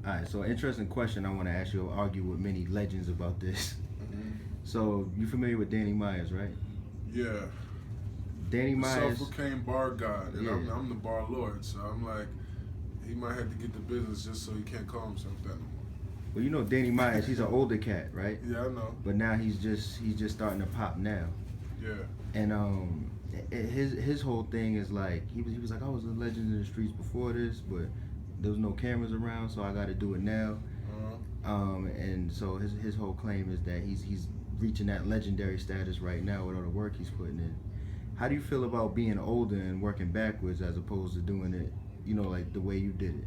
All right, so interesting question. I want to ask you. I'll argue with many legends about this. Mm-hmm. So you familiar with Danny Myers, right? Yeah. Danny The Myers. self-proclaimed bar god, and Yeah. I'm the bar lord, so I'm like, he might have to get the business just so he can't call himself that no more. Well, you know Danny Myers. He's an older cat, right? Yeah, I know. But now he's just starting to pop now. Yeah. And his whole thing is like he was like, I was a legend in the streets before this, but there was no cameras around, so I got to do it now. And so his whole claim is that he's reaching that legendary status right now with all the work he's putting in. How do you feel about being older and working backwards as opposed to doing it, you know, like the way you did it?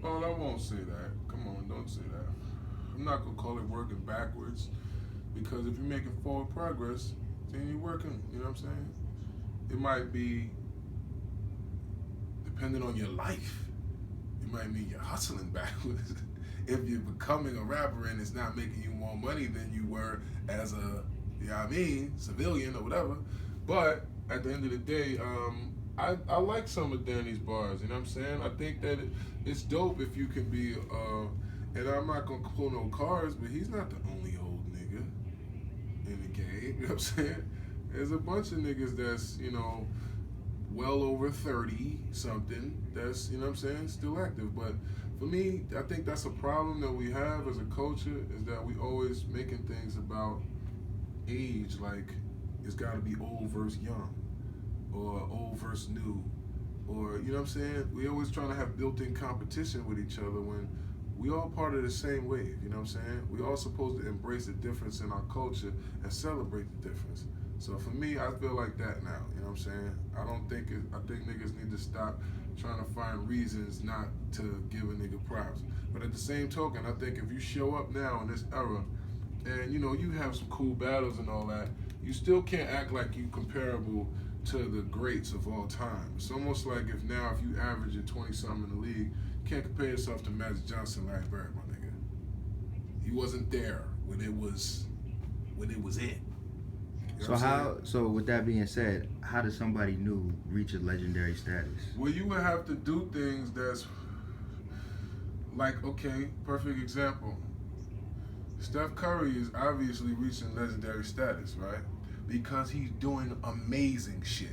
Well, I won't say that. Come on, don't say that. I'm not gonna call it working backwards, because if you're making forward progress, then you're working. You know what I'm saying? It might be depending on your life. It might mean you're hustling backwards. If you're becoming a rapper and it's not making you more money than you were as a, you know what I mean, civilian or whatever. But at the end of the day, I like some of Danny's bars, you know what I'm saying? I think that it's dope if you can be, and I'm not gonna pull no cards, but he's not the only old nigga in the game, you know what I'm saying? There's a bunch of niggas that's, you know, well over 30 something that's, you know what I'm saying, still active. But for me, I think that's a problem that we have as a culture, is that we always making things about age, like it's gotta be old versus young, or old versus new, or, you know what I'm saying? We always trying to have built-in competition with each other when we all part of the same wave, you know what I'm saying? We all supposed to embrace the difference in our culture and celebrate the difference. So for me, I feel like that now, you know what I'm saying? I think niggas need to stop trying to find reasons not to give a nigga props. But at the same token, I think if you show up now in this era and, you know, you have some cool battles and all that, you still can't act like you comparable to the greats of all time. It's almost like if you average at 20-something in the league, you can't compare yourself to Magic Johnson, Larry Bird, my nigga. He wasn't there when it was it. You know So with that being said, how does somebody new reach a legendary status? Well, you would have to do things that's like, okay, perfect example. Steph Curry is obviously reaching legendary status, right? Because he's doing amazing shit.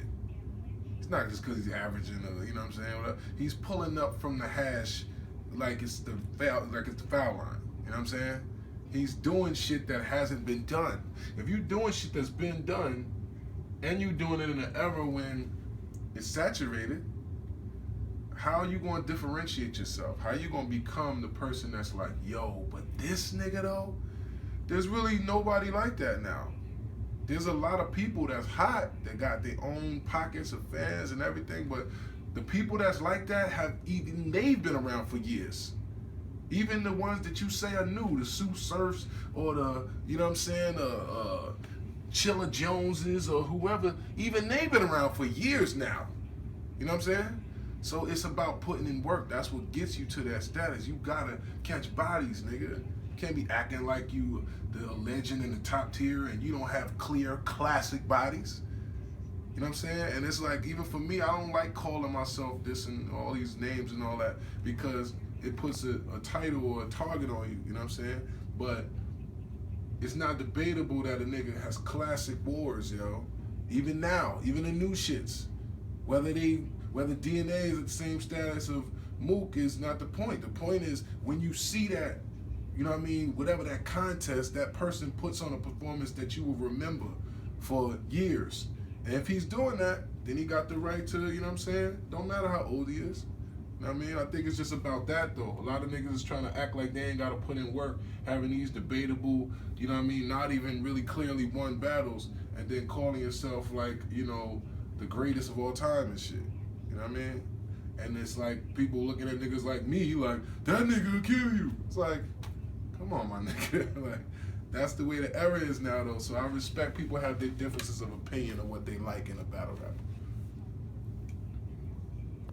It's not just because he's averaging, you know what I'm saying? He's pulling up from the hash like it's the foul line. You know what I'm saying? He's doing shit that hasn't been done. If you're doing shit that's been done, and you're doing it in an era when it's saturated, how are you going to differentiate yourself? How are you going to become the person that's like, yo, but this nigga though? There's really nobody like that now. There's a lot of people that's hot, that got their own pockets of fans and everything, but the people that's like that they've been around for years. Even the ones that you say are new, the Sue Surfs or the, you know what I'm saying, Chilla Joneses or whoever, even they've been around for years now. You know what I'm saying? So it's about putting in work. That's what gets you to that status. You gotta catch bodies, nigga. You can't be acting like you the legend in the top tier and you don't have clear classic bodies. You know what I'm saying? And it's like, even for me, I don't like calling myself this and all these names and all that, because it puts a title or a target on you, you know what I'm saying? But it's not debatable that a nigga has classic wars, yo. Even now, even the new shits. Whether DNA is at the same status of Mook is not the point. The point is, when you see that, you know what I mean, whatever that contest, that person puts on a performance that you will remember for years. And if he's doing that, then he got the right to, you know what I'm saying? Don't matter how old he is. You know what I mean? I think it's just about that, though. A lot of niggas is trying to act like they ain't got to put in work, having these debatable, you know what I mean, not even really clearly won battles, and then calling yourself like, you know, the greatest of all time and shit. You know what I mean? And it's like people looking at niggas like me, like, that nigga will kill you. It's like, come on, my nigga. Like, that's the way the era is now, though. So I respect people have their differences of opinion of what they like in a battle rap.